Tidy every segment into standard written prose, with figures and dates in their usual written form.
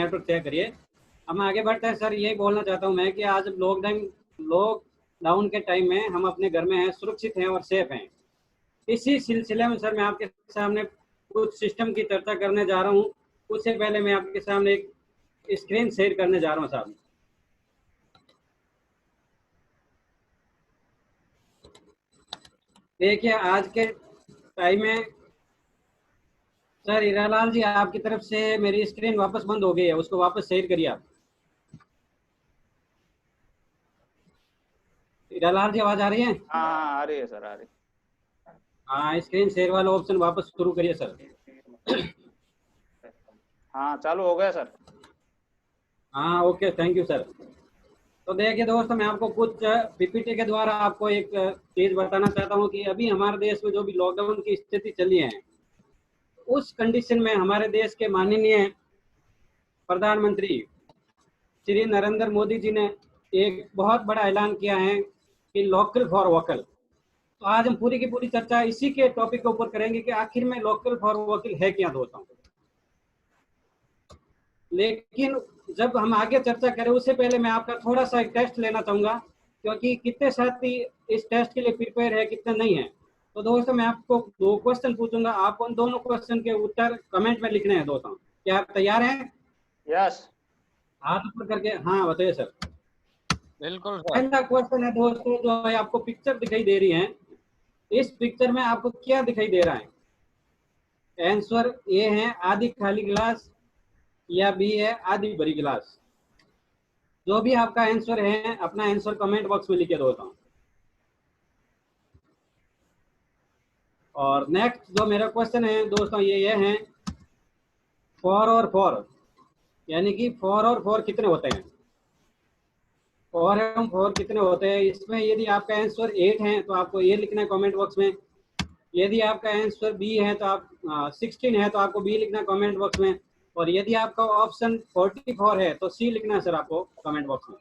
Network तय करिए। हम आगे बढ़ते हैं सर। यही बोलना चाहता हूँ मैं कि आज लॉकडाउन के टाइम में हम अपने घर में हैं, सुरक्षित हैं और सेफ हैं। इसी सिलसिले में सर मैं आपके सामने कुछ सिस्टम की चर्चा करने जा रहा हूँ। उससे पहले मैं आपके सामने एक स्क्रीन शेयर करने जा रहा हूँ साहब। देखिए आज के टाइम में सर हीरालाल जी आपकी तरफ से मेरी स्क्रीन वापस बंद हो गई है, उसको वापस शेयर करिए आप। हीरालाल जी आवाज आ रही है? हाँ आ रही है सर, आ रही। हाँ, स्क्रीन शेयर वाला ऑप्शन वापस शुरू करिए सर। हाँ चालू हो गया सर। हाँ ओके, थैंक यू सर। तो देखिए दोस्तों, मैं आपको कुछ पीपीटी के द्वारा आपको एक चीज बताना चाहता हूँ कि अभी हमारे देश में जो भी लॉकडाउन की स्थिति चली है, उस कंडीशन में हमारे देश के माननीय प्रधानमंत्री श्री नरेंद्र मोदी जी ने एक बहुत बड़ा ऐलान किया है कि लोकल फॉर वोकल। तो आज हम पूरी की पूरी चर्चा इसी के टॉपिक के ऊपर करेंगे कि आखिर में लोकल फॉर वोकल है क्या दोस्तों। लेकिन जब हम आगे चर्चा करें उससे पहले मैं आपका थोड़ा सा एक टेस्ट लेना चाहूंगा, क्योंकि कितने साथी इस टेस्ट के लिए प्रिपेयर है, कितने नहीं है। तो दोस्तों मैं आपको 2 क्वेश्चन पूछूंगा, आप उन दोनों क्वेश्चन के उत्तर कमेंट में लिखने हैं दोस्तों। क्या आप तैयार हैं? यस हाथ ऊपर करके हाँ बताइए सर। बिल्कुल सर। पहला क्वेश्चन है दोस्तों, जो है आपको पिक्चर दिखाई दे रही है, इस पिक्चर में आपको क्या दिखाई दे रहा है? आंसर ए है आधी खाली गिलास या बी है आधी भरी गिलास। जो भी आपका आंसर है अपना आंसर कमेंट बॉक्स में लिखे दोस्तों। और नेक्स्ट जो मेरा क्वेश्चन है दोस्तों ये है, फोर और फोर, यानी कि फोर और फोर कितने होते हैं? फोर एवं फोर कितने होते हैं? इसमें यदि आपका आंसर 8 है तो आपको ये लिखना है कमेंट बॉक्स में। यदि आपका आंसर बी है तो आप 16 है तो आपको बी लिखना है कमेंट बॉक्स में। और यदि आपका ऑप्शन 44 है तो सी लिखना है सर आपको कमेंट बॉक्स में।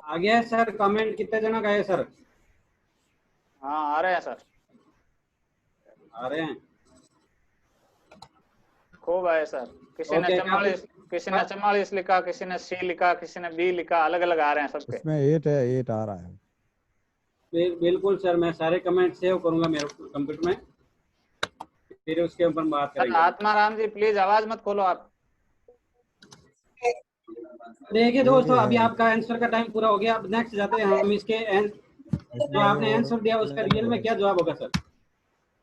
आ गया है सर कमेंट? कितने जना का है सर? हाँ आ रहे हैं सर, आ रहे हैं? खूब आए सर। किसी ने ओके, 44 लिखा, किसी ने सी लिखा, किसी ने बी लिखा, अलग अलग आ रहे हैं सबके। इसमें 8 है, 8 आ रहा है। बिल्कुल सर, मैं सारे कमेंट सेव करूंगा मेरे कंप्यूटर में, फिर उसके ऊपर बात सर करेंगे। आत्माराम जी प्लीज आवाज मत खोलो आप। देखिए दोस्तों, अभी आपका आंसर का टाइम पूरा हो गया। अब नेक्स्ट जाते हैं हम इसके जो आपने आंसर दिया उसका रियल में क्या जवाब होगा सर।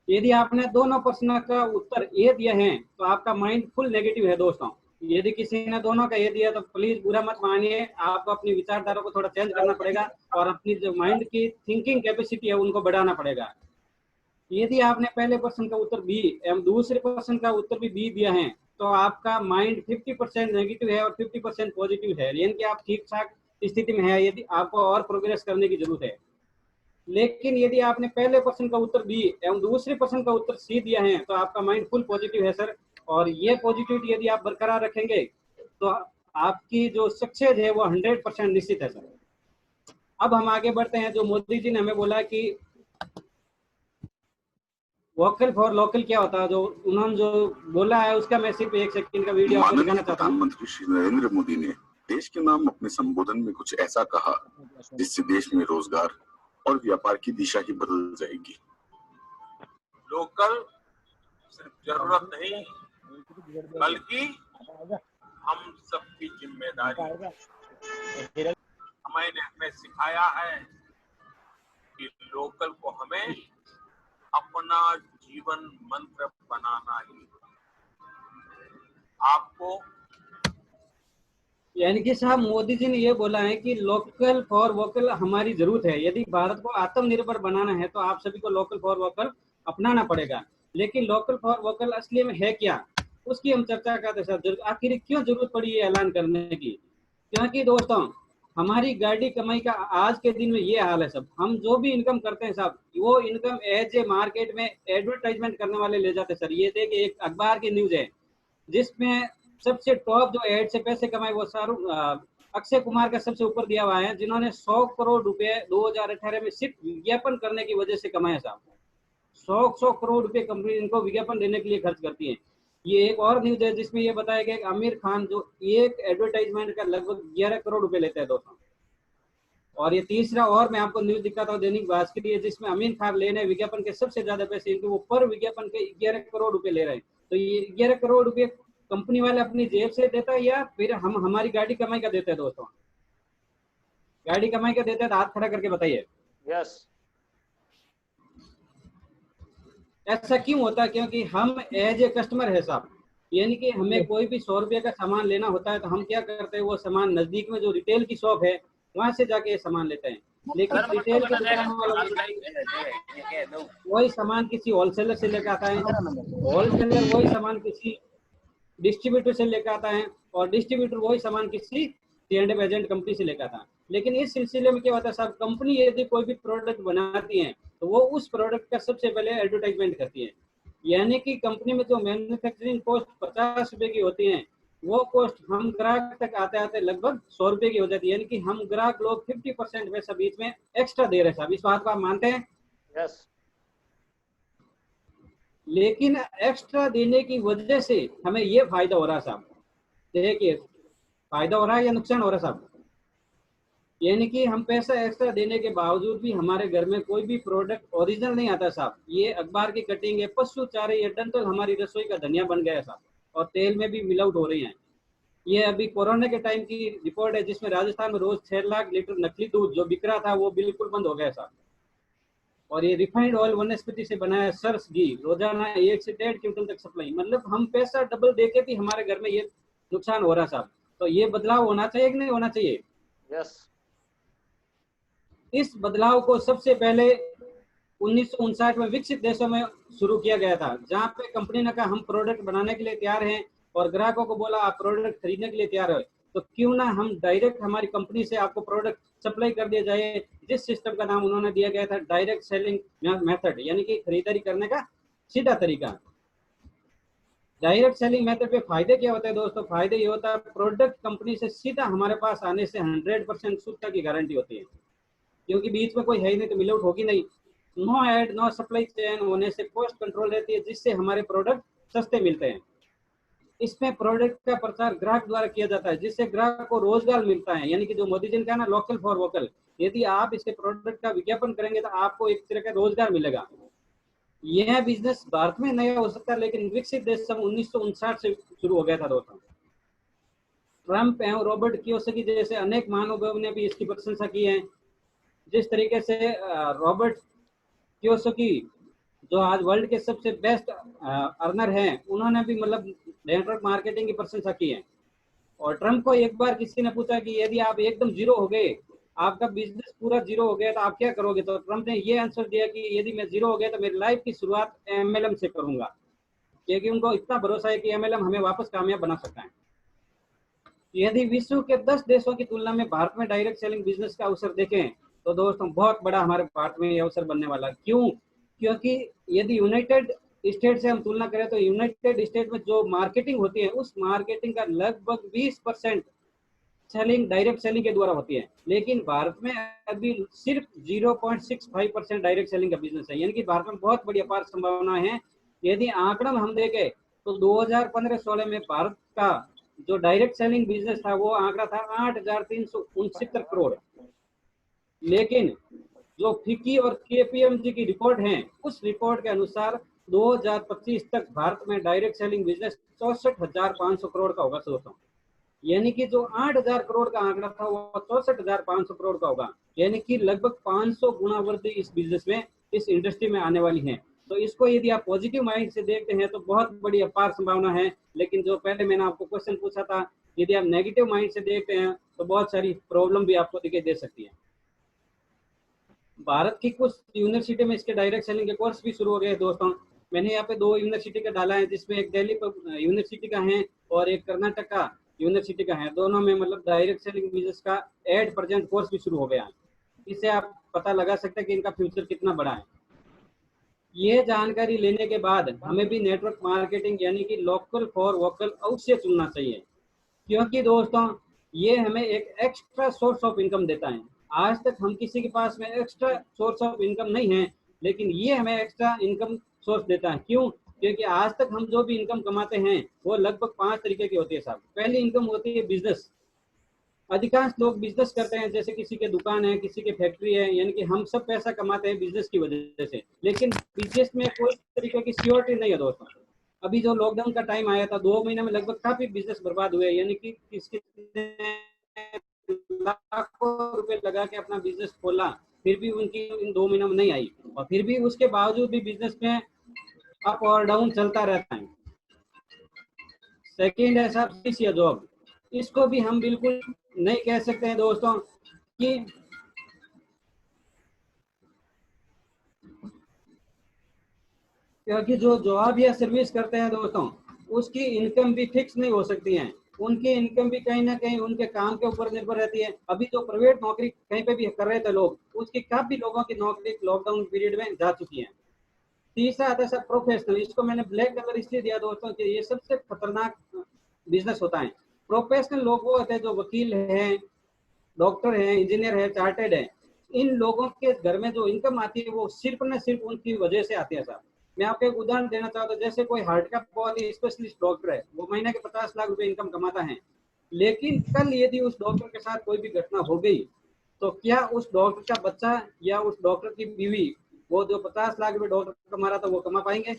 यदि आपने दोनों प्रश्न का उत्तर ए दिया है तो आपका माइंड फुल नेगेटिव है दोस्तों। यदि किसी ने दोनों का ए दिया तो प्लीज बुरा मत मानिए, आपको अपनी विचारधारा को थोड़ा चेंज करना पड़ेगा और अपनी जो माइंड की थिंकिंग कैपेसिटी है उनको बढ़ाना पड़ेगा। यदि आपने पहले प्रश्न का उत्तर बी एवं दूसरे प्रश्न का उत्तर भी बी दिया है तो आपका माइंड 50% नेगेटिव है और 50% पॉजिटिव है, यानी कि आप ठीक ठाक स्थिति में है। यदि आपको और प्रोग्रेस करने की जरूरत है। लेकिन यदि आपने पहले प्रश्न का उत्तर बी एवं दूसरे प्रश्न का उत्तर सी दिया है तो आपका माइंड फुल पॉजिटिव है सर। और ये पॉजिटिविटी यदि आप बरकरार रखेंगे तो आपकी जो सक्सेस है वो 100% निश्चित है सर। अब हम आगे बढ़ते हैं। जो मोदी जी ने हमें बोला कि वोकल फॉर लोकल क्या होता है, जो उन्होंने जो बोला है उसका मैं सिर्फ 1 सेकंड का वीडियो आपको दिखाना चाहता हूँ। प्रधानमंत्री श्री नरेंद्र मोदी ने देश के नाम अपने संबोधन में कुछ ऐसा कहा जिससे देश में रोजगार और व्यापार की दिशा ही बदल जाएगी। लोकल सिर्फ जरूरत नहीं बल्कि हम सबकी जिम्मेदारी। हमें सिखाया है कि लोकल को हमें अपना जीवन मंत्र बनाना ही। आपको यानी कि साहब मोदी जी ने ये बोला है कि लोकल फॉर वोकल हमारी जरूरत है। यदि भारत को आत्मनिर्भर बनाना है तो आप सभी को लोकल फॉर वोकल अपनाना पड़ेगा। लेकिन लोकल फॉर वोकल असली में है क्या, उसकी हम चर्चा करते सर। आखिर क्यों जरूरत पड़ी ये ऐलान करने की? क्योंकि दोस्तों हमारी गाड़ी कमाई का आज के दिन में ये हाल है सब। हम जो भी इनकम करते हैं साहब, वो इनकम एज ए मार्केट में एडवर्टाइजमेंट करने वाले ले जाते हैं सर। ये देखिए एक अखबार की न्यूज है जिसमें सबसे टॉप जो एड से पैसे कमाए वो अक्षय कुमार का सबसे ऊपर दिया हुआ है, जिन्होंने 100 करोड़ रुपए 2018 में सिर्फ विज्ञापन करने की वजह से कमाए साहब। 100 करोड़ रुपए कंपनी इनको विज्ञापन देने के लिए खर्च करती है। ये एक और न्यूज है जिसमें ये बताया गया कि आमिर खान जो एक एडवर्टाइजमेंट का लगभग 11 करोड़ रुपए लेते हैं दोस्तों। और ये तीसरा और मैं आपको न्यूज दिखाता हूँ दैनिक भास्कर है, जिसमें आमिर खान ले रहे हैं विज्ञापन के सबसे ज्यादा पैसे, इनके वो पर विज्ञापन के 11 करोड़ रुपए ले रहे हैं। तो ये 11 करोड़ रुपए कंपनी वाले अपनी जेब से देता है या फिर हम हमारी गाड़ी कमाई का देते हैं दोस्तों? गाड़ी कमाई का देते हैं तो हाथ खड़ा करके बताइए। यस, ऐसा क्यों होता है? क्योंकि हम एज ए कस्टमर है साहब, यानी कि हमें कोई भी 100 रुपये का सामान लेना होता है तो हम क्या करते हैं, वो सामान नजदीक में जो रिटेल की शॉप है वहां से जाके ये सामान लेते हैं। लेकिन रिटेल के दुकान वाला वही सामान किसी होलसेलर से लेकर आता है, होलसेलर वही सामान किसी डिस्ट्रीब्यूटर से लेकर आता है, और डिस्ट्रीब्यूटर वही सामान किसी C&F एजेंट कंपनी से लेकर आता है। लेकिन इस सिलसिले में क्या होता है साहब, कंपनी यदि कोई भी प्रोडक्ट बनाती है तो वो उस प्रोडक्ट का सबसे पहले एडवर्टाइजमेंट करती है। यानी कि कंपनी में जो मैन्युफैक्चरिंग कॉस्ट 50 रुपए की होती है, वो कॉस्ट हम ग्राहक तक आते आते लगभग 100 रुपए की हो जाती है। यानी कि हम ग्राहक लोग 50% पैसा बीच में एक्स्ट्रा दे रहे हैं साहब, इस बात को आप मानते हैं? यस। लेकिन एक्स्ट्रा देने की वजह से हमें ये फायदा हो रहा है साहब, देखिए फायदा हो रहा है या नुकसान हो रहा है साहब? यानी कि हम पैसा एक्स्ट्रा देने के बावजूद भी हमारे घर में कोई भी प्रोडक्ट ओरिजिनल नहीं आता साहब। ये अखबार की कटिंग है, पशु चारे, ये डंठल हमारी रसोई का धनिया बन गया है साहब, और तेल में भी मिलावट हो रही है। ये अभी कोरोना के टाइम की रिपोर्ट है जिसमें राजस्थान में रोज 6 लाख लीटर नकली दूध जो बिक रहा था वो बिल्कुल बंद हो गया साहब। और ये रिफाइंड ऑयल वनस्पति से बनाया सरस घी रोजाना 1 से 1.5 क्विंटल तक सप्लाई, मतलब हम पैसा डबल देके भी हमारे घर में ये नुकसान हो रहा है साहब। तो ये बदलाव होना चाहिए कि नहीं होना चाहिए? यस। इस बदलाव को सबसे पहले 1959 में विकसित देशों में शुरू किया गया था, जहां पे कंपनी ने कहा हम प्रोडक्ट बनाने के लिए तैयार हैं और ग्राहकों को बोला आप प्रोडक्ट खरीदने के लिए तैयार है, तो क्यों ना हम डायरेक्ट हमारी कंपनी से आपको प्रोडक्ट सप्लाई कर दिया जाए। जिस सिस्टम का नाम उन्होंने दिया गया था डायरेक्ट सेलिंग मेथड, यानी कि खरीदारी करने का सीधा तरीका। डायरेक्ट सेलिंग मेथड पे फायदे क्या होते हैं दोस्तों? फायदे ये होता है प्रोडक्ट कंपनी से सीधा हमारे पास आने से 100% शुद्धता की गारंटी होती है, क्योंकि बीच में कोई है ही नहीं तो मिलावट होगी नहीं। No ad no supply chain होने से कॉस्ट कंट्रोल रहती है, जिससे हमारे प्रोडक्ट सस्ते मिलते हैं। इसमें प्रोडक्ट का प्रचार ग्राहक द्वारा किया जाता है, जिससे ग्राहक को रोजगार मिलता है। यानी कि जो मोदी जी ने कहा ना लोकल फॉर वोकल, यदि आप इसके प्रोडक्ट का विज्ञापन करेंगे तो आपको एक तरह का रोजगार मिलेगा। यह बिजनेस भारत में नया हो सकता है, लेकिन विकसित देश में 1959 से शुरू हो गया था दोस्तों। ट्रम्प एवं रॉबर्ट कियोसाकी जैसे अनेक महानुभावों ने भी इसकी प्रशंसा की है। जिस तरीके से रॉबर्ट कियोसाकी जो आज वर्ल्ड के सबसे बेस्ट अर्नर हैं, उन्होंने भी मतलब नेटवर्क मार्केटिंग की प्रशंसा की है। और ट्रम्प को एक बार किसी ने पूछा कि यदि आप एकदम जीरो हो गए, आपका बिजनेस पूरा जीरो हो गया तो आप क्या करोगे? तो ट्रम्प ने ये आंसर दिया कि यदि मैं जीरो हो गया तो मेरी लाइफ की शुरुआत MLM से करूंगा, क्योंकि उनको इतना भरोसा है कि MLM हमें वापस कामयाब बना सकता है। यदि विश्व के 10 देशों की तुलना में भारत में डायरेक्ट सेलिंग बिजनेस का अवसर देखें तो दोस्तों बहुत बड़ा हमारे भारत में ये अवसर बनने वाला है। क्यों? क्योंकि यदि यूनाइटेड स्टेट से हम तुलना करें तो यूनाइटेड स्टेट में जो मार्केटिंग होती है उस मार्केटिंग का लगभग 20% सेलिंग डायरेक्ट सेलिंग के द्वारा होती है, लेकिन भारत में अभी सिर्फ 0.65% डायरेक्ट सेलिंग का बिजनेस है। यानी कि भारत में बहुत बड़ी अपार संभावना है। यदि आंकड़ा हम देखें तो 2015-16 में भारत का जो डायरेक्ट सेलिंग बिजनेस था वो आंकड़ा था 8,369 करोड़, लेकिन जो फिक्की और KPMG की रिपोर्ट है उस रिपोर्ट के अनुसार 2025 तक भारत में डायरेक्ट सेलिंग बिजनेस 64,500 करोड़ का होगा दोस्तों। यानी कि जो 8,000 करोड़ का आंकड़ा था वो 64,500 करोड़ का होगा, यानी कि लगभग 500 गुना वृद्धि इस बिजनेस में, इस इंडस्ट्री में आने वाली है। तो इसको यदि आप पॉजिटिव माइंड से देखते हैं तो बहुत बड़ी अपार संभावना है। लेकिन जो पहले मैंने आपको क्वेश्चन पूछा था, यदि आप नेगेटिव माइंड से देखते हैं तो बहुत सारी प्रॉब्लम भी आपको दिखाई दे सकती है। भारत की कुछ यूनिवर्सिटी में इसके डायरेक्ट सेलिंग के कोर्स भी शुरू हो गए दोस्तों। मैंने यहाँ पे 2 यूनिवर्सिटी का डाला है, जिसमें एक दिल्ली यूनिवर्सिटी का है और एक कर्नाटक का यूनिवर्सिटी का है। दोनों में मतलब डायरेक्ट सेलिंग बिजनेस का @present कोर्स भी शुरू हो गया है। इससे आप पता लगा सकते हैं कि इनका फ्यूचर कितना बड़ा है। ये जानकारी लेने के बाद हमें भी नेटवर्क मार्केटिंग यानी कि लोकल फॉर वोकल अवश्य चुनना चाहिए, क्योंकि दोस्तों ये हमें एक एक्स्ट्रा सोर्स ऑफ इनकम देता है। आज तक हम किसी के पास में एक्स्ट्रा सोर्स ऑफ इनकम नहीं है, लेकिन ये हमें एक्स्ट्रा इनकम सोर्स देता है। क्यों? क्योंकि आज तक हम जो भी इनकम कमाते हैं वो लगभग 5 तरीके की होती है साहब। पहली इनकम होती है बिजनेस। अधिकांश लोग बिजनेस करते हैं, जैसे किसी के दुकान है, किसी के फैक्ट्री है, यानी कि हम सब पैसा कमाते हैं बिजनेस की वजह से। लेकिन बिजनेस में कोई तरीके की सिक्योरिटी नहीं है दोस्तों। अभी जो लॉकडाउन का टाइम आया था, 2 महीने में लगभग काफी बिजनेस बर्बाद हुए, यानी कि किसी लाखों रुपए लगा के अपना बिजनेस खोला, फिर भी उनकी इन 2 महीनों में नहीं आई, और फिर भी उसके बावजूद भी बिजनेस में अप और डाउन चलता रहता है। सेकेंड है साहब सीस या जॉब। इसको भी हम बिल्कुल नहीं कह सकते हैं दोस्तों कि क्योंकि जो जॉब या सर्विस करते हैं दोस्तों, उसकी इनकम भी फिक्स नहीं हो सकती है। उनकी इनकम भी कहीं ना कहीं उनके काम के ऊपर निर्भर रहती है। अभी जो प्राइवेट नौकरी कहीं पे भी कर रहे थे लोग, उसकी काफी लोगों की नौकरी लॉकडाउन पीरियड में जा चुकी है। तीसरा आता है सब प्रोफेशनल। इसको मैंने ब्लैक कलर इसलिए दिया दोस्तों कि ये सबसे खतरनाक बिजनेस होता है। प्रोफेशनल लोग वो होते हैं जो वकील हैं, डॉक्टर हैं, इंजीनियर है, चार्टेड है। इन लोगों के घर में जो इनकम आती है वो सिर्फ न सिर्फ उनकी वजह से आती है साहब। मैं आपको एक उदाहरण देना चाहता हूँ। जैसे कोई हार्ट का बहुत ही स्पेशलिस्ट डॉक्टर है, वो महीने के 50 लाख रुपए इनकम कमाता है, लेकिन कल यदि उस डॉक्टर के साथ कोई भी घटना हो गई, तो क्या उस डॉक्टर का बच्चा या उस डॉक्टर की बीवी वो जो 50 लाख रुपए डॉक्टर कमा रहा था वो कमा पाएंगे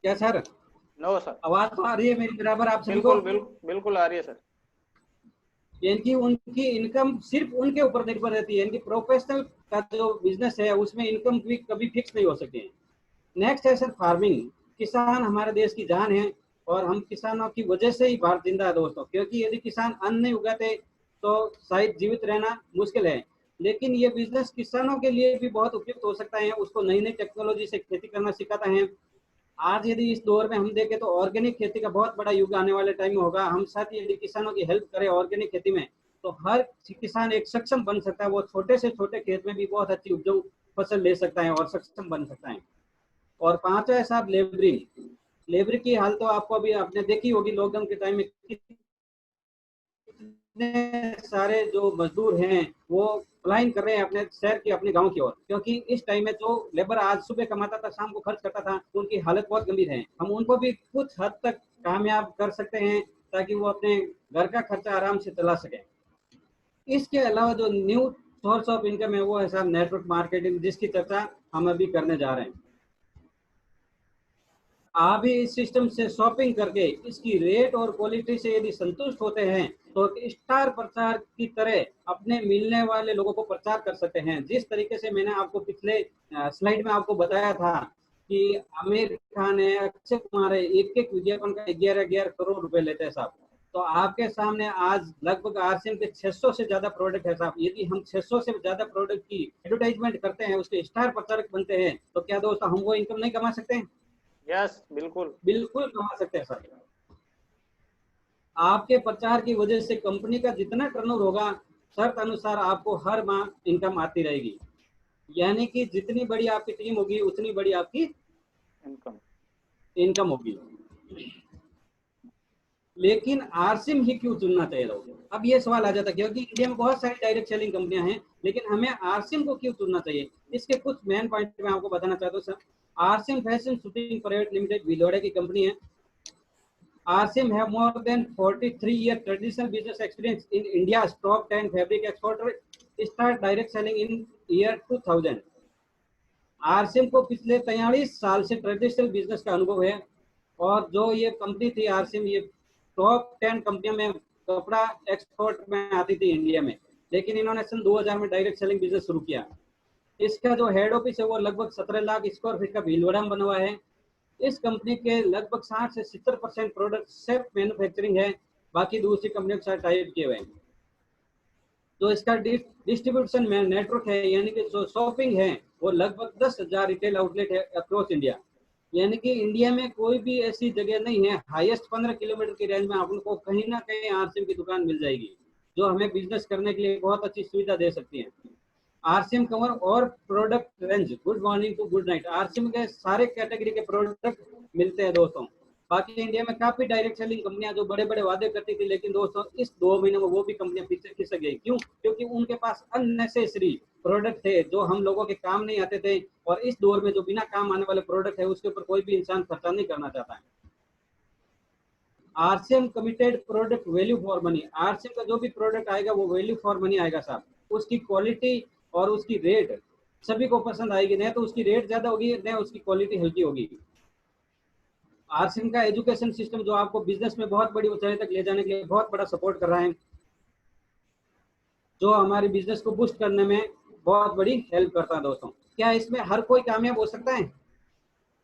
क्या सर? No sir. आवाज तो आ रही है मेरी बराबर आप सभी बिल्कुल को? बिल्कुल आ रही है सर। यानी उनकी इनकम सिर्फ उनके ऊपर निर्भर रहती है। यानी प्रोफेशनल का जो बिजनेस है उसमें इनकम भी कभी फिक्स नहीं हो सकती है। नेक्स्ट है सर फार्मिंग। किसान हमारे देश की जान है, और हम किसानों की वजह से ही भारत जिंदा है दोस्तों। क्योंकि यदि किसान अन्न नहीं उगाते तो शायद जीवित रहना मुश्किल है। लेकिन ये बिजनेस किसानों के लिए भी बहुत उपयुक्त हो सकता है। उसको नई नई टेक्नोलॉजी से खेती करना सिखाता है। आज यदि इस दौर में हम देखें तो ऑर्गेनिक खेती का बहुत बड़ा युग आने वाले टाइम में होगा। हम साथ ही यदि किसानों की हेल्प करें ऑर्गेनिक खेती में, तो हर किसान एक सक्षम बन सकता है। वो छोटे से छोटे खेत में भी बहुत अच्छी उपजाऊ फसल ले सकता है और सक्षम बन सकता है। और पांचवा है साहब लेबरिंग। लेबर की हाल तो आपको अभी आपने देखी होगी, लॉकडाउन के टाइम में कितने सारे जो मजदूर हैं वो पलायन कर रहे हैं अपने शहर की, अपने गांव की ओर। क्योंकि इस टाइम में जो लेबर आज सुबह कमाता था शाम को खर्च करता था, उनकी हालत बहुत गंभीर है। हम उनको भी कुछ हद तक कामयाब कर सकते हैं ताकि वो अपने घर का खर्चा आराम से चला सके। इसके अलावा जो न्यू सोर्स ऑफ इनकम है वो है साहब नेटवर्क मार्केटिंग, जिसकी चर्चा हम अभी करने जा रहे हैं। आप भी इस सिस्टम से शॉपिंग करके इसकी रेट और क्वालिटी से यदि संतुष्ट होते हैं तो स्टार प्रचार की तरह अपने मिलने वाले लोगों को प्रचार कर सकते हैं। जिस तरीके से मैंने आपको पिछले स्लाइड में आपको बताया था कि आमिर खान है, अक्षय कुमार है, एक एक विज्ञापन का 11-11 करोड़ रुपए लेते हैं साहब। तो आपके सामने आज लगभग आरसीएम के 600 से ज्यादा प्रोडक्ट है साहब। यदि हम 600 से ज्यादा प्रोडक्ट की एडवर्टाइजमेंट करते हैं, उसके स्टार प्रचारक बनते हैं, तो क्या दोस्तों हम वो इनकम नहीं कमा सकते हैं? यस बिल्कुल बिल्कुल कमा सकते हैं सर। आपके प्रचार की वजह से कंपनी का जितना टर्नओवर होगा, शर्त अनुसार आपको हर माह इनकम आती रहेगी। यानी कि जितनी बड़ी आपकी टीम होगी उतनी बड़ी आपकी इनकम होगी। लेकिन आरसीएम ही क्यों चुनना चाहिए लोगों? अब ये सवाल आ जाता है, क्योंकि इंडिया में बहुत सारी डायरेक्ट सेलिंग कंपनियां हैं, लेकिन हमें आरसीएम को क्यों चुनना चाहिए? इसके कुछ मेन पॉइंट मैं आपको बताना चाहता हूँ sir. RCM fashion shooting private limited भिलवाड़े की कंपनी है। RCM have more than 43-year traditional business experience in India's top 10 fabric exporter. Start direct selling in year 2000. RCM को पिछले 43 साल से ट्रेडिशनल बिजनेस का अनुभव है, और जो ये कंपनी थी आरसीएम, ये टॉप 10 कंपनियों में कपड़ा एक्सपोर्ट में आती थी इंडिया में। लेकिन इन्होंने सन 2000 में डायरेक्ट सेलिंग बिजनेस शुरू किया। इसका जो हेड ऑफिस है वो लगभग 17 लाख स्क्वायर फीट का भीलवाड़ा में बना हुआ है। इस कंपनी के लगभग 60 से 70% प्रोडक्ट सेल्फ मैन्युफैक्चरिंग है, बाकी दूसरी कंपनियों के साथ टाई अप किए हुए हैं। तो इसका डिस्ट्रीब्यूशन में नेटवर्क है, यानी कि जो शॉपिंग है वो लगभग 10,000 रिटेल आउटलेट है अक्रॉस इंडिया। यानी कि इंडिया में कोई भी ऐसी जगह नहीं है, हाईएस्ट 15 किलोमीटर की रेंज में आपको कहीं ना कहीं आरसीएम की दुकान मिल जाएगी, जो हमें बिजनेस करने के लिए बहुत अच्छी सुविधा दे सकती है। आरसीएम कवर और product range good morning to good night. RCM के सारे कैटेगरी के प्रोडक्ट मिलते हैं दोस्तों। बाकी इंडिया में काफी डायरेक्ट सेलिंग कंपनियां जो बड़े बड़े वादे करती थी, लेकिन दोस्तों इस 2 महीने में वो भी कंपनियां पीछे खिसक गई। क्यों? क्योंकि उनके पास अननेसेसरी प्रोडक्ट थे जो हम लोगों के काम नहीं आते थे, और इस दौर में जो बिना काम आने वाले प्रोडक्ट है उसके ऊपर कोई भी इंसान खर्चा नहीं करना चाहता है। RCM committed product value for money. RCM का जो भी प्रोडक्ट आएगा वो वैल्यू फॉर मनी आएगा साहब। उसकी क्वालिटी और उसकी रेट सभी को पसंद आएगी, नहीं तो उसकी रेट ज्यादा होगी, नहीं उसकी क्वालिटी हल्की होगी। आरसीएम का एजुकेशन सिस्टम जो आपको बिजनेस में बहुत बड़ी ऊंचाई तक ले जाने के लिए बहुत बड़ा सपोर्ट कर रहा है, जो हमारे बिजनेस को बूस्ट करने में बहुत बड़ी हेल्प करता है। दोस्तों क्या इसमें हर कोई कामयाब हो सकता है?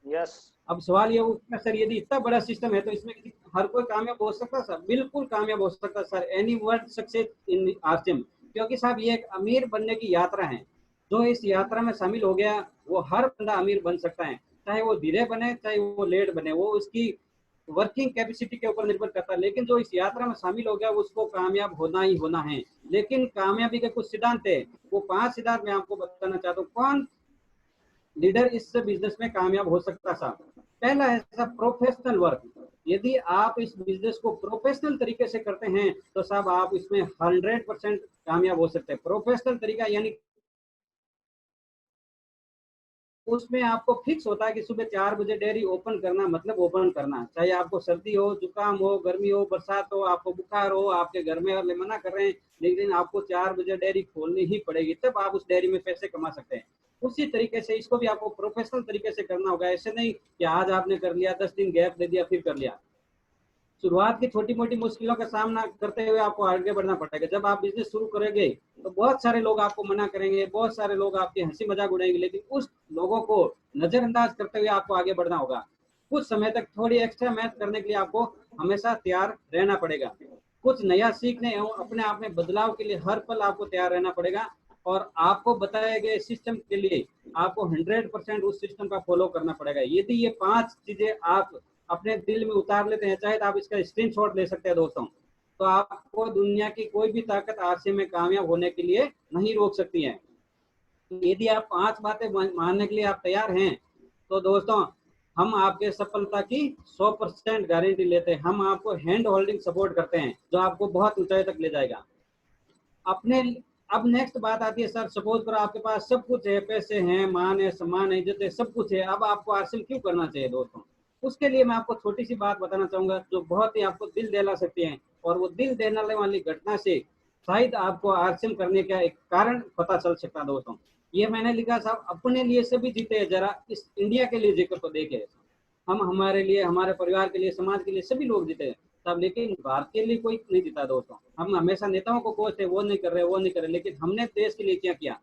यस। अब सवाल ये उठता सर, यदि इतना बड़ा सिस्टम है तो इसमें हर कोई कामयाब हो सकता है सर? बिल्कुल कामयाब हो सकता है sir. Any word success in RCM, क्योंकि साहब ये एक अमीर बनने की यात्रा है। जो इस यात्रा में शामिल हो गया वो हर बंदा अमीर बन सकता है, चाहे वो धीरे बने चाहे वो लेट बने, वो उसकी वर्किंग कैपेसिटी के ऊपर निर्भर करता है। लेकिन जो इस यात्रा में शामिल हो गया उसको कामयाब होना ही होना है। लेकिन कामयाबी के कुछ सिद्धांत है, वो 5 सिद्धांत मैं आपको बताना चाहता हूँ। कौन लीडर इस बिजनेस में कामयाब हो सकता है साहब? पहला है साहब प्रोफेशनल वर्क। यदि आप इस बिजनेस को प्रोफेशनल तरीके से करते हैं तो साहब आप इसमें 100% कामयाब हो सकते हैं। प्रोफेशनल तरीका यानी उसमें आपको फिक्स होता है कि सुबह 4 बजे डेयरी ओपन करना, मतलब ओपन करना, चाहे आपको सर्दी हो, जुकाम हो, गर्मी हो, बरसात हो, आपको बुखार हो, आपके घर में वाले मना कर रहे हैं, लेकिन आपको 4 बजे डेयरी खोलनी ही पड़ेगी, तब आप उस डेयरी में पैसे कमा सकते हैं। उसी तरीके से इसको भी आपको प्रोफेशनल तरीके से करना होगा। ऐसे नहीं कि आज आपने कर लिया, 10 दिन गैप दे दिया, फिर कर लिया। शुरुआत की छोटी मोटी मुश्किलों का सामना करते हुए आपको आगे बढ़ना पड़ेगा। जब आप बिजनेस शुरू करेंगे तो बहुत सारे लोग आपको मना करेंगे, बहुत सारे लोग आपकी हंसी मजाक उड़ाएंगे, लेकिन उस लोगों को नजरअंदाज करते हुए आपको आगे बढ़ना होगा। कुछ समय तक थोड़ी एक्स्ट्रा मेहनत करने के लिए आपको हमेशा तैयार रहना पड़ेगा। कुछ नया सीखने एवं अपने आप में बदलाव के लिए हर पल आपको तैयार रहना पड़ेगा, और आपको बताए गए सिस्टम के लिए आपको 100% उस सिस्टम का फॉलो करना पड़ेगा। यदि ये 5 चीजें आप अपने दिल में उतार लेते हैं, चाहे तो आप इसका स्क्रीनशॉट ले सकते हैं दोस्तों, तो आपको दुनिया की कोई भी ताकत आरसीएम में कामयाब होने के लिए नहीं रोक सकती है। यदि आप 5 बातें मानने के लिए आप तैयार हैं तो दोस्तों हम आपके सफलता की 100% गारंटी लेते हैं। हम आपको हैंड होल्डिंग सपोर्ट करते हैं जो आपको बहुत ऊंचाई तक ले जाएगा। अपने अब नेक्स्ट बात आती है सर, सपोज करो आपके पास सब कुछ है, पैसे हैं, मान है, सम्मान है, इज्जत है, सब कुछ है, अब आपको आरसीएम क्यों करना चाहिए दोस्तों? उसके लिए मैं आपको छोटी सी बात बताना चाहूंगा जो बहुत ही आपको दिल दहला सकती है, और वो दिल दहलाने वाली घटना से शायद आपको आरसीएम करने का एक कारण पता चल सकता है दोस्तों। ये मैंने लिखा साहब, अपने लिए सभी जीते हैं, जरा इस इंडिया के लिए जीकर तो देखे। हम हमारे लिए, हमारे परिवार के लिए, समाज के लिए सभी लोग जीते हैं साहब, लेकिन भारत के लिए कोई नहीं जीता दोस्तों। हम हमेशा नेताओं को कोसते वो नहीं कर रहे, वो नहीं कर रहे, लेकिन हमने देश के लिए क्या किया?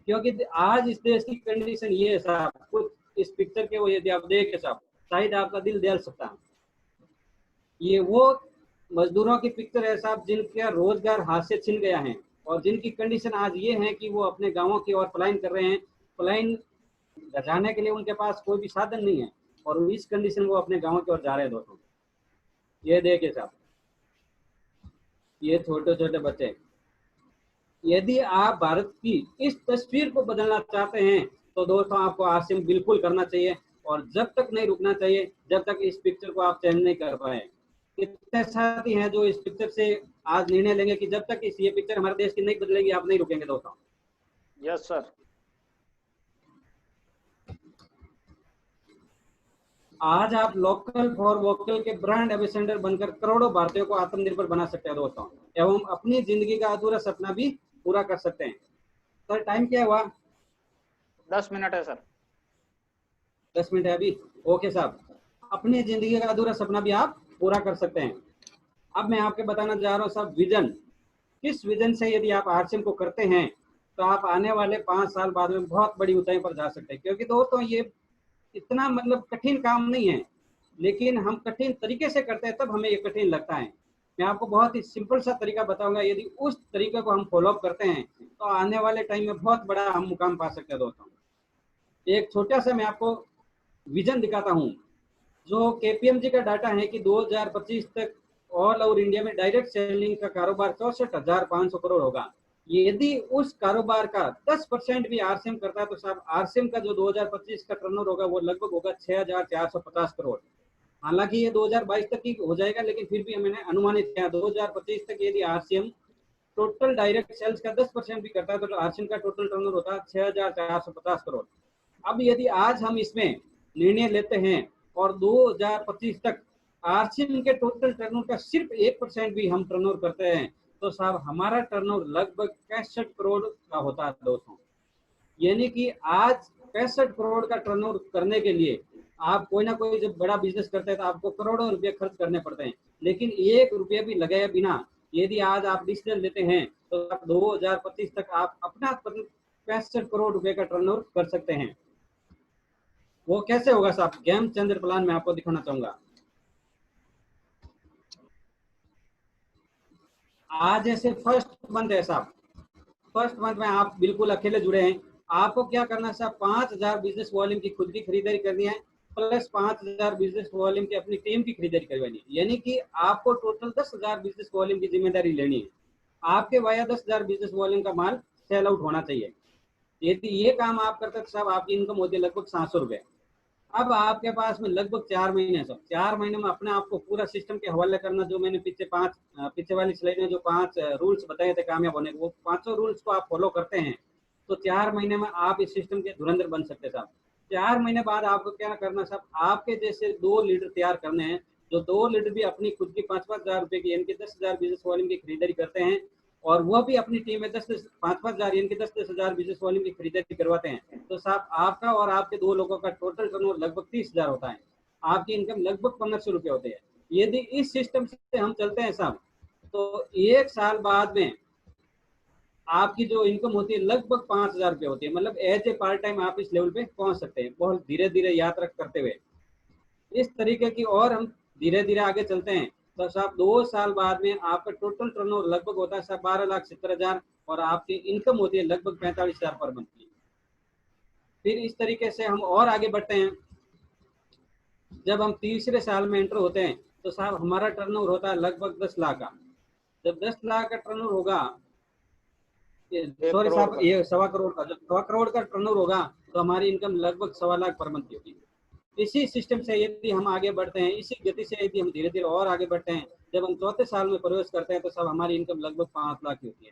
क्योंकि आज इस देश की कंडीशन ये है साहब, कुछ इस पिक्चर के वो यदि आप देखें साहब, शायद आपका दिल दहल सकता है। ये वो मजदूरों की पिक्चर है साहब जिनका रोजगार हाथ से छिन गया है, और जिनकी कंडीशन आज ये है कि वो अपने गांवों की ओर पलायन कर रहे हैं। पलायन जाने के लिए उनके पास कोई भी साधन नहीं है, और इस कंडीशन वो अपने गांवों की ओर जा रहे हैं दोस्तों। ये देखिए साहब, ये छोटे छोटे बच्चे। यदि आप भारत की इस तस्वीर को बदलना चाहते हैं तो दोस्तों आपको आरसीएम बिल्कुल करना चाहिए, और जब तक नहीं रुकना चाहिए जब तक इस पिक्चर को आप चेंज नहीं कर पाए। कितने साथी हैं जो इस पिक्चर से आज निर्णय लेंगे कि जब तक ये पिक्चर हमारे देश की नहीं बदलेगी आप नहीं रुकेंगे दोस्तों? Yes sir. आज आप लोकल फॉर वोकल के ब्रांड एम्बेसडर बनकर करोड़ों भारतीयों को आत्मनिर्भर बना सकते हैं दोस्तों, एवं अपनी जिंदगी का अधूरा सपना भी पूरा कर सकते हैं। सर टाइम क्या हुआ? 10 मिनट है सर। 10 मिनट है अभी? ओके साहब, अपनी जिंदगी का अधूरा सपना भी आप पूरा कर सकते हैं। अब मैं आपके बताना जा रहा हूँ साहब विजन। किस विजन से यदि आप आरसीएम को करते हैं तो आप आने वाले 5 साल बाद में बहुत बड़ी ऊंचाई पर जा सकते हैं। क्योंकि दोस्तों ये इतना मतलब कठिन काम नहीं है, लेकिन हम कठिन तरीके से करते हैं तब हमें ये कठिन लगता है। मैं आपको बहुत ही सिंपल सा तरीका बताऊंगा, यदि उस तरीके को हम फॉलो अप करते हैं तो आने वाले टाइम में बहुत बड़ा हम मुकाम पा सकते हैं दोस्तों। एक छोटा सा मैं आपको विजन दिखाता हूँ। जो केपीएमजी का डाटा है कि 2025 तक ऑल ओवर इंडिया में डायरेक्ट सेलिंग का कारोबार 64,500 करोड़ होगा। यदि उस कारोबार का 10% भी आरसीएम करता है तो साहब आरसीएम का जो 2025 का टर्नओवर होगा वो लगभग होगा 6,450 करोड़। हालांकि ये 2022 तक ही हो जाएगा, लेकिन फिर भी मैंने अनुमानित किया 2025 तक यदि आरसीएम टोटल डायरेक्ट सेल्स का 10% भी करता है तो आरसीएम का टोटल टर्नओवर होता है 6,450 करोड़। अब यदि आज हम इसमें निर्णय लेते हैं और 2025 तक आरसीएम के टोटल टर्नओवर का सिर्फ 1% भी हम टर्नओवर करते हैं तो साहब हमारा टर्नओवर लगभग 65 करोड़ का होता है दोस्तों। यानी कि आज 65 करोड़ का टर्नओवर करने के लिए आप कोई ना कोई जब बड़ा बिजनेस करते हैं तो आपको करोड़ों रुपए खर्च करने पड़ते हैं, लेकिन 1 रुपया भी लगाए बिना यदि आज आप डिसीजन लेते हैं तो 2025 तक आप अपना 65 करोड़ रुपए का टर्नओवर कर सकते हैं। वो कैसे होगा साहब, गेम चेंजर प्लान में आपको दिखाना चाहूंगा। आज ऐसे फर्स्ट मंथ है साहब, फर्स्ट मंथ में आप बिल्कुल अकेले जुड़े हैं। आपको क्या करना है साहब, 5,000 बिजनेस वॉल्यूम की खुद की खरीदारी करनी है प्लस 5,000 बिजनेस वॉल्यूम की अपनी टीम की खरीदारी करवानी है। यानी कि आपको टोटल 10,000 बिजनेस वॉल्यूम की जिम्मेदारी लेनी है। आपके वाया 10,000 बिजनेस वॉल्यूम का माल सेल आउट होना चाहिए। यदि ये काम आप करते हैं तो साहब आपकी इनकम होती है लगभग 700 रुपए। अब आपके पास में लगभग 4 महीने हैं सब। 4 महीने में अपने आप को पूरा सिस्टम के हवाले करना, जो मैंने पीछे वाली स्लाइड में जो 5 रूल्स बताए थे कामयाब होने के, वो 500 रूल्स को आप फॉलो करते हैं तो 4 महीने में आप इस सिस्टम के धुरंधर बन सकते हैं साहब। 4 महीने बाद आपको क्या करना साहब, आपके जैसे 2 लीडर तैयार करने हैं, जो 2 लीडर भी अपनी खुद की 5-5 हज़ार रुपए की यानी कि 10,000 बिजनेस वॉल्यूम की खरीदारी करते हैं और वह भी अपनी टीम में 5-5 हज़ार यानी कि 10-10 हज़ार बिजनेस वॉल्यूम की खरीदारी करवाते हैं तो साहब आपका और आपके 2 लोगों का टोटल टर्नओवर लगभग 30,000 होता है। आपकी इनकम लगभग 1,500 रुपये होती है। यदि इस सिस्टम से हम चलते हैं साहब तो 1 साल बाद में आपकी जो इनकम होती है लगभग 5,000 रुपये होती है। मतलब एज ए पार्ट टाइम आप इस लेवल पे पहुंच सकते हैं बहुत धीरे धीरे यात्रा करते हुए। इस तरीके की और हम धीरे धीरे आगे चलते हैं तो साहब 2 साल बाद में आपका टोटल टर्नओवर लगभग होता है साहब 12,70,000 और आपकी इनकम होती है लगभग 45,000 पर मंथ की। फिर इस तरीके से हम और आगे बढ़ते हैं। जब हम तीसरे साल में एंटर होते हैं तो साहब हमारा टर्नओवर होता है लगभग 10 लाख का। जब 10 लाख का टर्नओवर होगा, सॉरी साहब ये 1.25 करोड़ का, जब 1.25 करोड़ का टर्नओवर होगा तो हमारी इनकम लगभग 1.25 लाख पर मंथ की होगी। इसी सिस्टम से यदि हम आगे बढ़ते हैं, इसी गति से यदि हम धीरे धीरे और आगे बढ़ते हैं, जब हम चौथे साल में प्रवेश करते हैं तो सब हमारी इनकम लगभग 5 लाख की होती है।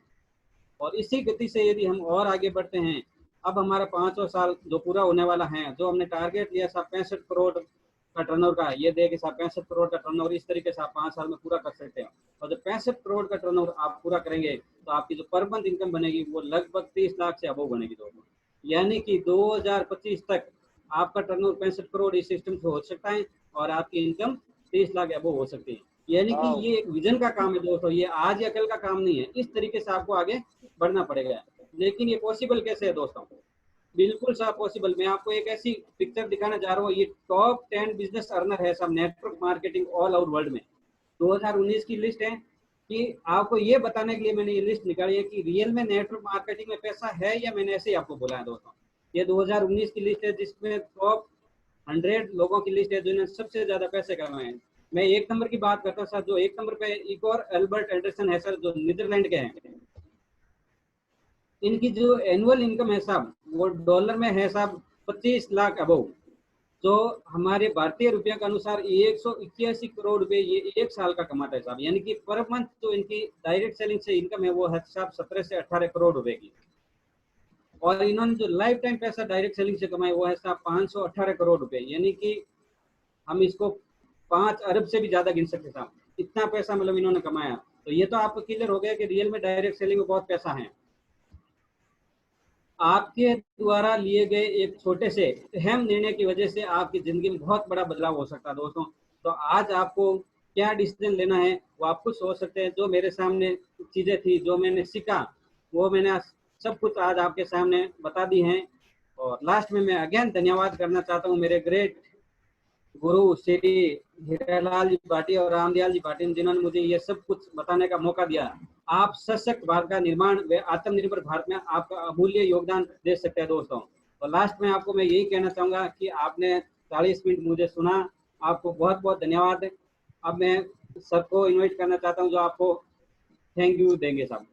और इसी गति से यदि हम और आगे बढ़ते हैं, अब हमारा 5वां साल जो पूरा होने वाला है, जो हमने टारगेट लिया साहब 65 करोड़ का टर्नओवर का, ये देखिए साहब 65 करोड़ का टर्नओवर इस तरीके से आप 5 साल में पूरा कर सकते हैं। और जब 65 करोड़ का टर्नओवर आप पूरा करेंगे तो आपकी जो पर मंथ इनकम बनेगी वो लगभग 30 लाख से अबव बनेगी दोस्तों। यानी कि 2025 तक आपका टर्नओवर 65 करोड़ इस सिस्टम से हो सकता है और आपकी इनकम 30 लाख अबव हो सकती है। यानी कि ये एक विजन का काम है दोस्तों, ये आज या कल का काम नहीं है। इस तरीके से आपको आगे बढ़ना पड़ेगा। लेकिन ये पॉसिबल कैसे है दोस्तों? बिल्कुल साहब पॉसिबल। मैं आपको एक ऐसी पिक्चर दिखाना जा रहा हूँ, ये टॉप 10 बिजनेस अर्नर है सब network marketing all over world में। 2019 की लिस्ट है कि आपको ये बताने के लिए मैंने ये लिस्ट निकाली है कि रियल में नेटवर्क मार्केटिंग में पैसा है या मैंने ऐसे ही आपको बोला है दोस्तों। ये 2019 की लिस्ट है जिसमें टॉप 100 लोगों की लिस्ट है जिन्होंने सबसे ज्यादा पैसे कमाए हैं। मैं 1 नंबर की बात करता हूँ सर, जो 1 नंबर पे इगोर एल्बर्ट एंडरसन है सर, जो नीदरलैंड के हैं। इनकी जो एनुअल इनकम है साहब वो डॉलर में है साहब 25 लाख अबव, जो हमारे भारतीय रुपये के अनुसार 181 करोड़ रुपए ये 1 साल का कमाता है साहब। यानी कि पर मंथ जो इनकी डायरेक्ट सेलिंग से इनकम है वो है साहब 17 से 18 करोड़ रुपए की। और इन्होंने जो लाइफ टाइम पैसा डायरेक्ट सेलिंग से कमाया वो है साहब 518 करोड़ रुपए। यानी कि हम इसको 5 अरब से भी ज्यादा गिन सकते साहब, इतना पैसा मतलब इन्होंने कमाया। तो ये तो आपको क्लियर हो गया कि रियल में डायरेक्ट सेलिंग में बहुत पैसा है। आपके द्वारा लिए गए एक छोटे से अहम निर्णय की वजह से आपकी जिंदगी में बहुत बड़ा बदलाव हो सकता है दोस्तों। तो आज आपको क्या डिसीजन लेना है वो आप खुद सोच सकते हैं। जो मेरे सामने चीजें थी, जो मैंने सीखा, वो मैंने सब कुछ आज आपके सामने बता दी हैं। और लास्ट में मैं अगेन धन्यवाद करना चाहता हूँ मेरे ग्रेट गुरु श्री हीरालाल जी भाटी और रामदयाल जी भाटी, जिन्होंने मुझे ये सब कुछ बताने का मौका दिया। आप सशक्त भारत का निर्माण व आत्मनिर्भर भारत में आपका अमूल्य योगदान दे सकते हैं दोस्तों। तो लास्ट में आपको मैं यही कहना चाहूंगा कि आपने 40 मिनट मुझे सुना, आपको बहुत बहुत धन्यवाद। अब मैं सर को इन्वाइट करना चाहता हूँ जो आपको थैंक यू देंगे साहब।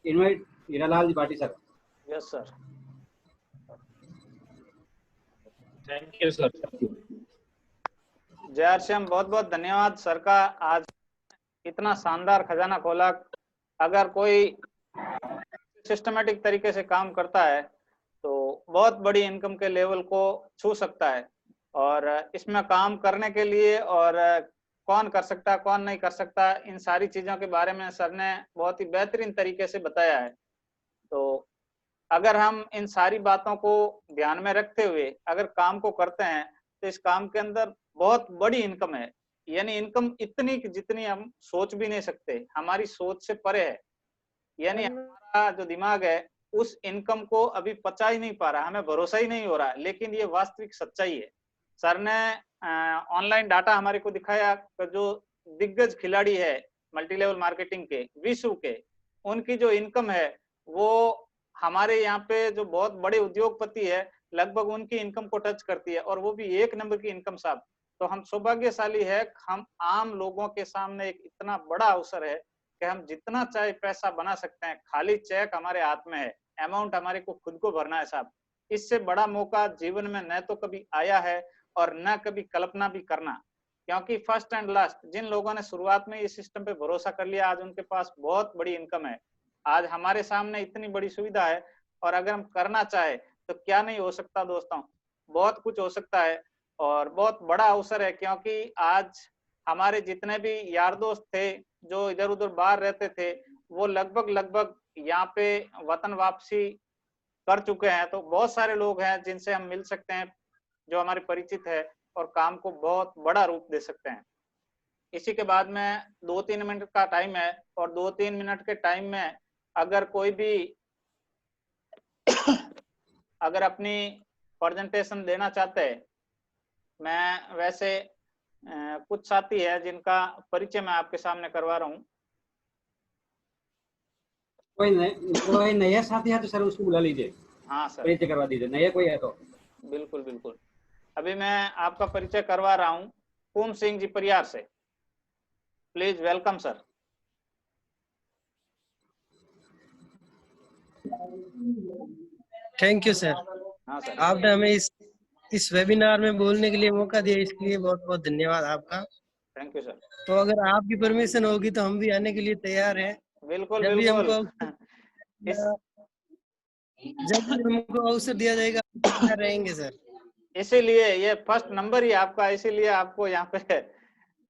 Invite Hiralal ji Bhati sir. Yes sir, thank you sir. जय श्याम, बहुत बहुत धन्यवाद सर का, आज इतना शानदार खजाना खोला। अगर कोई सिस्टमेटिक तरीके से काम करता है तो बहुत बड़ी इनकम के लेवल को छू सकता है। और इसमें काम करने के लिए और कौन कर सकता है कौन नहीं कर सकता, इन सारी चीजों के बारे में सर ने बहुत ही बेहतरीन तरीके से बताया है। तो अगर हम इन सारी बातों को ध्यान में रखते हुए अगर काम को करते हैं तो इस काम के अंदर बहुत बड़ी इनकम है। यानी इनकम इतनी कि जितनी हम सोच भी नहीं सकते, हमारी सोच से परे है। यानी हमारा जो दिमाग है उस इनकम को अभी पचा ही नहीं पा रहा, हमें भरोसा ही नहीं हो रहा, लेकिन ये वास्तविक सच्चाई है। सर ने ऑनलाइन डाटा हमारे को दिखाया कि जो दिग्गज खिलाड़ी है मल्टी लेवल मार्केटिंग के विश्व के, उनकी जो इनकम है वो हमारे यहाँ पे जो बहुत बड़े उद्योगपति है लगभग उनकी इनकम को टच करती है, और वो भी 1 नंबर की इनकम साहब। तो हम सौभाग्यशाली है, हम आम लोगों के सामने एक इतना बड़ा अवसर है कि हम जितना चाहे पैसा बना सकते हैं, खाली चेक हमारे हाथ में है, अमाउंट हमारे को खुद को भरना है साहब। इससे बड़ा मौका जीवन में न तो कभी आया है और न कभी कल्पना भी करना, क्योंकि फर्स्ट एंड लास्ट जिन लोगों ने शुरुआत में इस सिस्टम पे भरोसा कर लिया आज उनके पास बहुत बड़ी इनकम है। आज हमारे सामने इतनी बड़ी सुविधा है और अगर हम करना चाहे तो क्या नहीं हो सकता दोस्तों, बहुत कुछ हो सकता है और बहुत बड़ा अवसर है। क्योंकि आज हमारे जितने भी यार दोस्त थे जो इधर उधर बाहर रहते थे वो लगभग यहाँ पे वतन वापसी कर चुके हैं। तो बहुत सारे लोग हैं जिनसे हम मिल सकते हैं जो हमारे परिचित है और काम को बहुत बड़ा रूप दे सकते हैं। इसी के बाद में 2-3 मिनट का टाइम है और 2-3 मिनट के टाइम में अगर कोई भी अगर अपनी प्रेजेंटेशन देना चाहते हैं, मैं वैसे कुछ साथी है जिनका परिचय मैं आपके सामने करवा रहा हूँ। कोई नया साथी है तो सर उसको बुला लीजिए। हाँ सर, परिचय करवा दीजिए, नया कोई है तो। बिल्कुल बिल्कुल, अभी मैं आपका परिचय करवा रहा हूँ पूम सिंह जी परियार से। Please welcome sir. Thank you sir. हाँ सर, आपने हमें इस वेबिनार में बोलने के लिए मौका दिया, इसके लिए बहुत बहुत धन्यवाद आपका। Thank you sir. तो अगर आपकी परमिशन होगी तो हम भी आने के लिए तैयार हैं। बिल्कुल जब भी बिल्कुल। जब भी हमको अवसर दिया जाएगा तैयार रहेंगे सर। इसीलिए ये फर्स्ट नंबर ही आपका, इसीलिए आपको यहाँ पे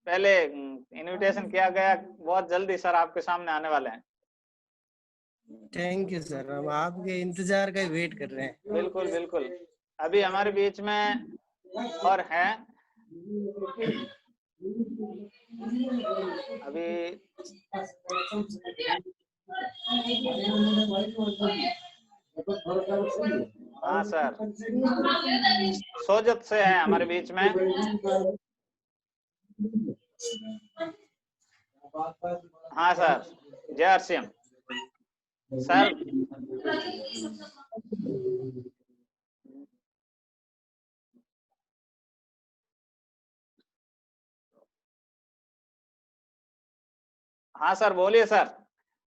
पहले इनविटेशन किया गया। बहुत जल्दी सर आपके सामने आने वाले हैं। थैंक यू सर, हम आपके इंतजार का वेट कर रहे हैं। बिल्कुल बिल्कुल, अभी हमारे बीच में और हैं अभी हाँ सर, सोजत से हैं हमारे बीच में। हाँ सर, जय सिंह सर। हाँ सर बोलिए सर,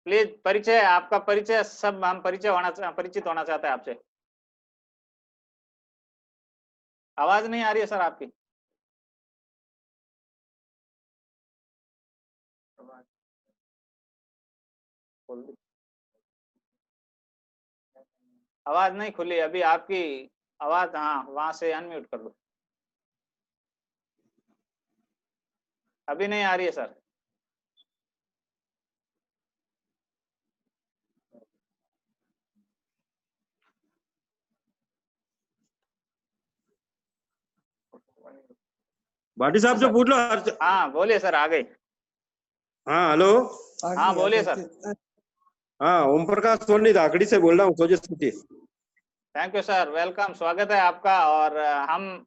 प्लीज परिचय, आपका परिचय, सब हम परिचित होना चाहते हैं आपसे। आवाज नहीं आ रही है सर आपकी। आवाज नहीं खुली अभी आपकी आवाज। हाँ, वहां से अनम्यूट कर दो। अभी नहीं आ रही है सर। भाटी साहब जो पूछ लो। हाँ बोलिए सर, आ गई। हाँ हेलो। हाँ बोलिए सर। हाँ, ओम प्रकाश सोनी धाकड़ी से बोल रहा हूँ, Sojat city. Thank you sir, welcome, स्वागत है आपका। और हम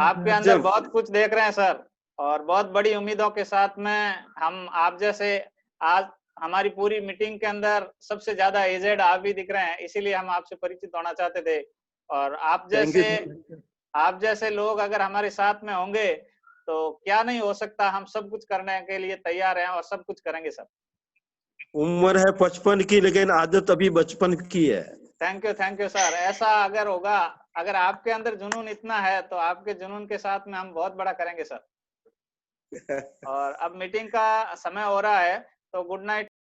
आपके अंदर बहुत कुछ देख रहे हैं सर, और बहुत बड़ी उम्मीदों के साथ में हम आप जैसे, आज हमारी पूरी मीटिंग के अंदर सबसे ज्यादा एजेड आप भी दिख रहे हैं, इसीलिए हम आपसे परिचित होना चाहते थे। और आप जैसे लोग अगर हमारे साथ में होंगे तो क्या नहीं हो सकता, हम सब कुछ करने के लिए तैयार हैं और सब कुछ करेंगे सर। उम्र है 55 की, लेकिन आदत अभी बचपन की है। Thank you sir. ऐसा अगर होगा, अगर आपके अंदर जुनून इतना है तो आपके जुनून के साथ में हम बहुत बड़ा करेंगे सर। और अब मीटिंग का समय हो रहा है, तो गुड नाइट।